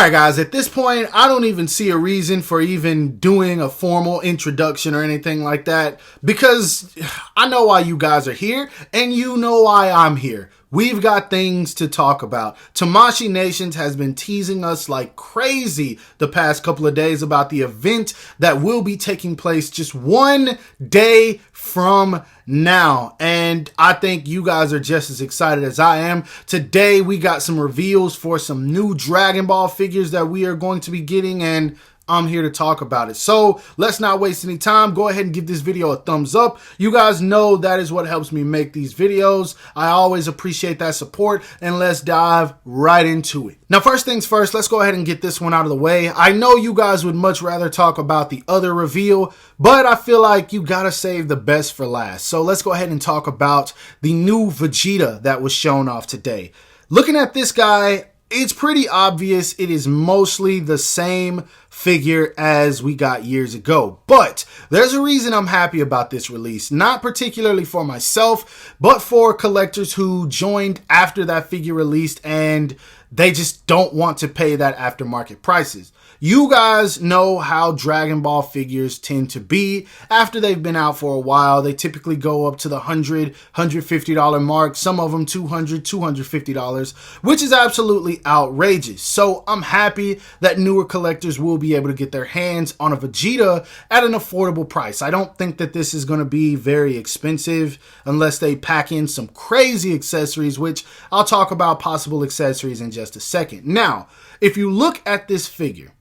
Alright guys, at this point, I don't even see a reason for even doing a formal introduction or anything like that, because I know why you guys are here, and you know why I'm here. We've got things to talk about. Tamashii Nations has been teasing us like crazy the past couple of days about the event that will be taking place just one day from now. And I think you guys are just as excited as I am. Today, we got some reveals for some new Dragon Ball figures that we are going to be getting, and I'm here to talk about it. So let's not waste any time. Go ahead and give this video a thumbs up. You guys know that is what helps me make these videos. I always appreciate that support, and let's dive right into it. Now, first things first, let's go ahead and get this one out of the way. I know you guys would much rather talk about the other reveal, but I feel like you gotta save the best for last. So let's go ahead and talk about the new Vegeta that was shown off today. Looking at this guy, it's pretty obvious it is mostly the same figure as we got years ago. But there's a reason I'm happy about this release. Not particularly for myself, but for collectors who joined after that figure released and they just don't want to pay that aftermarket prices. You guys know how Dragon Ball figures tend to be. After they've been out for a while, they typically go up to the $100, $150 mark. Some of them $200, $250, which is absolutely outrageous. So I'm happy that newer collectors will be able to get their hands on a Vegeta at an affordable price. I don't think that this is going to be very expensive unless they pack in some crazy accessories, which I'll talk about possible accessories in just a second. Now, if you look at this figure,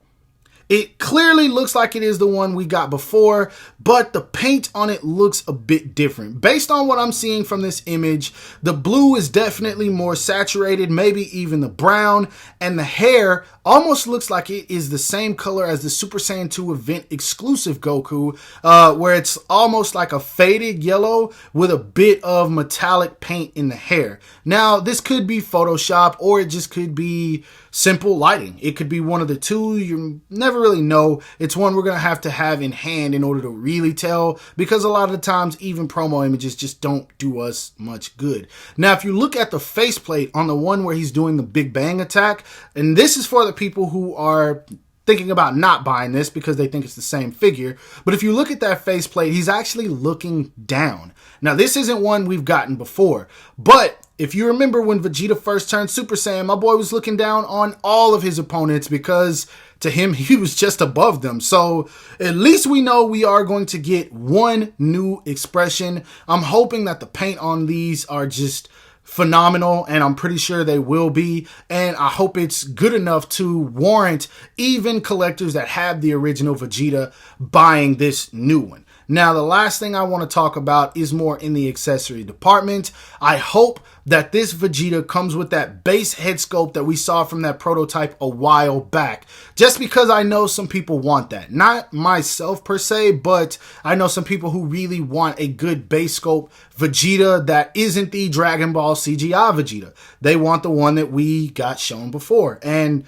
it clearly looks like it is the one we got before, but the paint on it looks a bit different. Based on what I'm seeing from this image, the blue is definitely more saturated, maybe even the brown, and the hair almost looks like it is the same color as the Super Saiyan 2 event exclusive Goku, where it's almost like a faded yellow with a bit of metallic paint in the hair. Now, this could be Photoshop, or it just could be simple lighting. It could be one of the two. You never really know. It's one we're going to have in hand in order to really tell, because a lot of the times even promo images just don't do us much good. Now, if you look at the faceplate on the one where he's doing the Big Bang attack, and this is for the people who are thinking about not buying this because they think it's the same figure, but if you look at that faceplate, he's actually looking down. Now, this isn't one we've gotten before, but if you remember when Vegeta first turned Super Saiyan, my boy was looking down on all of his opponents because to him, he was just above them. So at least we know we are going to get one new expression. I'm hoping that the paint on these are just phenomenal, and I'm pretty sure they will be, and I hope it's good enough to warrant even collectors that have the original Vegeta buying this new one. Now, the last thing I want to talk about is more in the accessory department. I hope that this Vegeta comes with that base head sculpt that we saw from that prototype a while back, just because I know some people want that. Not myself per se, but I know some people who really want a good base sculpt Vegeta that isn't the Dragon Ball CGI Vegeta. They want the one that we got shown before, and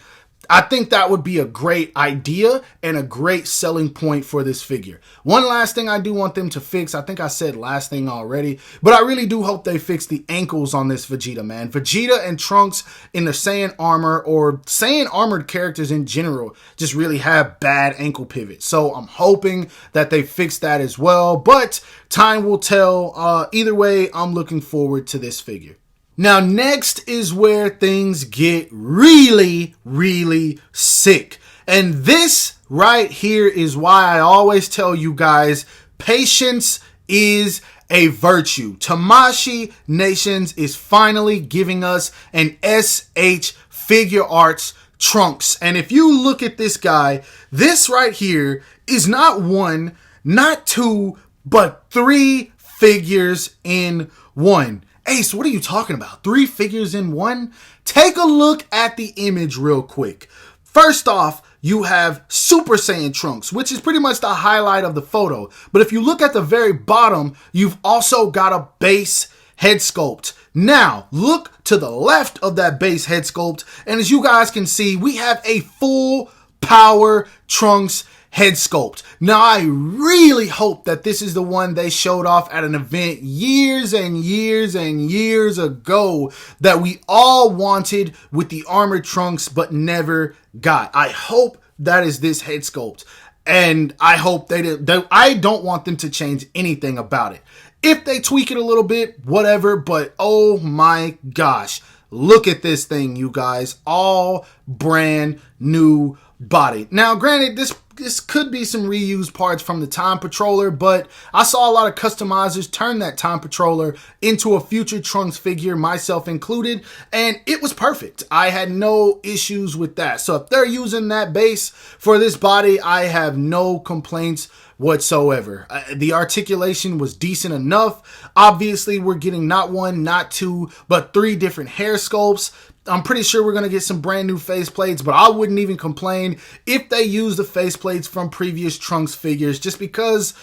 I think that would be a great idea and a great selling point for this figure. One last thing I do want them to fix, I think I said last thing already, but I really do hope they fix the ankles on this Vegeta, man. Vegeta and Trunks in their Saiyan armor, or Saiyan armored characters in general, just really have bad ankle pivots. So I'm hoping that they fix that as well, but time will tell. Either way, I'm looking forward to this figure. Now, next is where things get really, really sick. And this right here is why I always tell you guys, patience is a virtue. Tamashii Nations is finally giving us an SH Figure Arts Trunks. And if you look at this guy, this right here is not one, not two, but three figures in one. Ace, what are you talking about? Three figures in one? Take a look at the image real quick. First off, you have Super Saiyan Trunks, which is pretty much the highlight of the photo. But if you look at the very bottom, you've also got a base head sculpt. Now, look to the left of that base head sculpt, and as you guys can see, we have a full power Trunks head sculpt. Now, I really hope that this is the one they showed off at an event years and years and years ago that we all wanted with the armored Trunks but never got. I hope that is this head sculpt. And I hope I don't want them to change anything about it. If they tweak it a little bit, whatever, but oh my gosh, look at this thing, you guys. All brand new body. Now, granted, this could be some reused parts from the Time Patroller, but I saw a lot of customizers turn that Time Patroller into a future Trunks figure, myself included, and it was perfect. I had no issues with that. So if they're using that base for this body, I have no complaints whatsoever. The articulation was decent enough. Obviously, we're getting not one, not two, but 3 different hair sculpts. I'm pretty sure we're going to get some brand new faceplates, but I wouldn't even complain if they use the faceplates from previous Trunks figures just because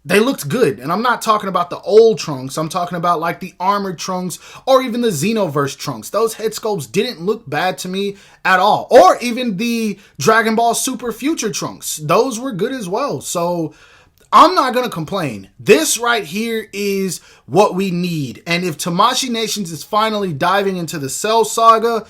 they looked good. And I'm not talking about the old Trunks. I'm talking about like the armored Trunks or even the Xenoverse Trunks. Those head sculpts didn't look bad to me at all. Or even the Dragon Ball Super Future Trunks. Those were good as well. So I'm not going to complain. This right here is what we need. And if Tamashii Nations is finally diving into the Cell Saga,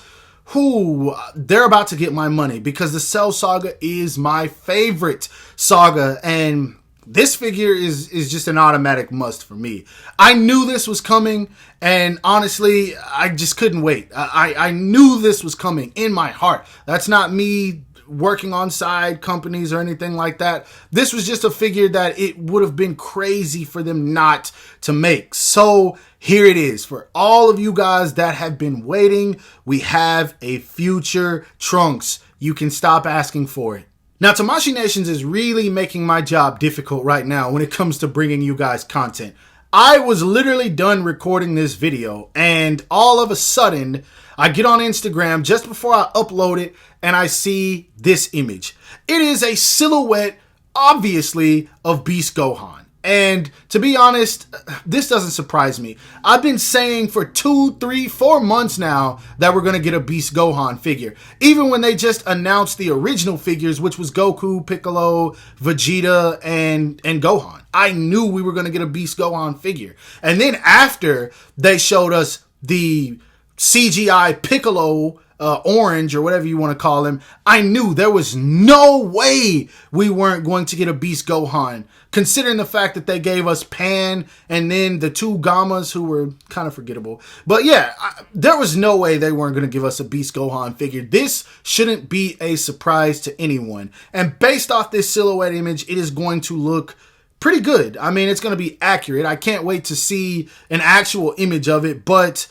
they're about to get my money because the Cell Saga is my favorite saga. And this figure is just an automatic must for me. I knew this was coming. And honestly, I just couldn't wait. I knew this was coming in my heart. That's not me working on side companies or anything like that. This was just a figure that it would have been crazy for them not to make. So here it is. For all of you guys that have been waiting, we have a future Trunks. You can stop asking for it. Now, Tamashii Nations is really making my job difficult right now when it comes to bringing you guys content. I was literally done recording this video and all of a sudden I get on Instagram just before I upload it and I see this image. It is a silhouette, obviously, of Beast Gohan. And to be honest, this doesn't surprise me. I've been saying for 2, 3, 4 months now that we're going to get a Beast Gohan figure. Even when they just announced the original figures, which was Goku, Piccolo, Vegeta, and Gohan. I knew we were going to get a Beast Gohan figure. And then after they showed us the CGI Piccolo Orange or whatever you want to call him, I knew there was no way we weren't going to get a Beast Gohan, considering the fact that they gave us Pan and then the 2 Gammas who were kind of forgettable. But yeah, there was no way they weren't going to give us a Beast Gohan figure. This shouldn't be a surprise to anyone. And based off this silhouette image, it is going to look pretty good. I mean, it's going to be accurate. I can't wait to see an actual image of it, but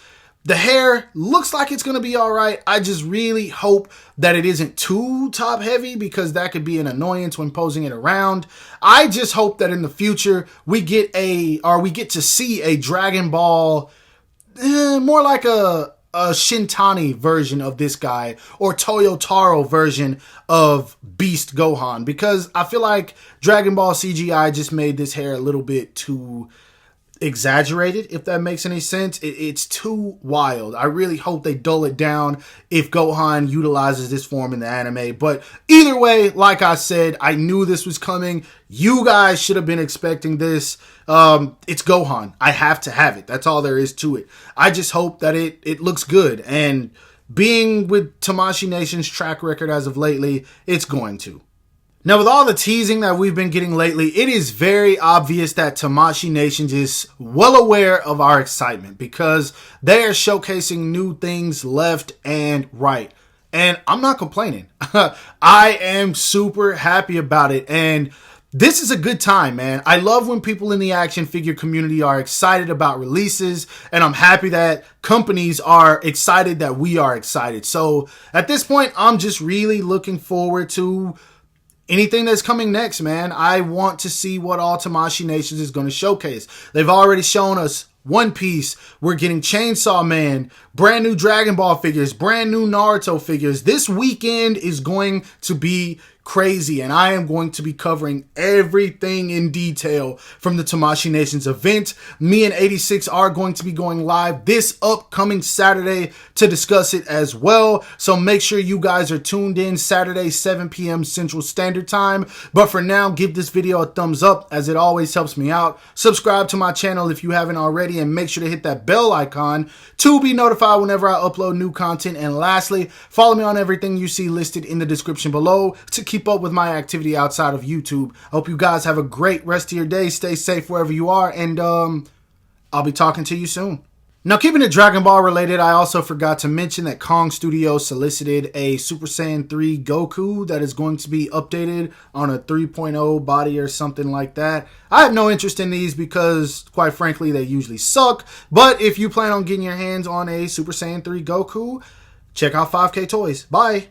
the hair looks like it's going to be all right. I just really hope that it isn't too top heavy because that could be an annoyance when posing it around. I just hope that in the future we get to see a Dragon Ball, more like a Shintani version of this guy or Toyotaro version of Beast Gohan, because I feel like Dragon Ball CGI just made this hair a little bit too exaggerated, if that makes any sense. It's too wild. I really hope they dull it down if Gohan utilizes this form in the anime. But either way, like I said, I knew this was coming. You guys should have been expecting this. It's Gohan. I have to have it. That's all there is to it. I just hope that it looks good. And being with Tamashii Nation's track record as of lately, it's going to. Now, with all the teasing that we've been getting lately, it is very obvious that Tamashii Nations is well aware of our excitement because they are showcasing new things left and right. And I'm not complaining. I am super happy about it. And this is a good time, man. I love when people in the action figure community are excited about releases, and I'm happy that companies are excited that we are excited. So at this point, I'm just really looking forward to anything that's coming next, man. I want to see what all Tamashii Nations is going to showcase. They've already shown us One Piece. We're getting Chainsaw Man, brand new Dragon Ball figures, brand new Naruto figures. This weekend is going to be crazy, and I am going to be covering everything in detail from the Tamashii Nations event. Me and 86 are going to be going live this upcoming Saturday to discuss it as well. So make sure you guys are tuned in Saturday, 7 p.m. Central Standard Time. But for now, give this video a thumbs up as it always helps me out. Subscribe to my channel if you haven't already, and make sure to hit that bell icon to be notified whenever I upload new content. And lastly, follow me on everything you see listed in the description below to keep up with my activity outside of YouTube. I hope you guys have a great rest of your day. Stay safe wherever you are, and I'll be talking to you soon. Now, keeping it Dragon Ball related, I also forgot to mention that Kong Studios solicited a Super Saiyan 3 Goku that is going to be updated on a 3.0 body or something like that. I have no interest in these because, quite frankly, they usually suck. But if you plan on getting your hands on a Super Saiyan 3 Goku, check out 5K Toys. Bye!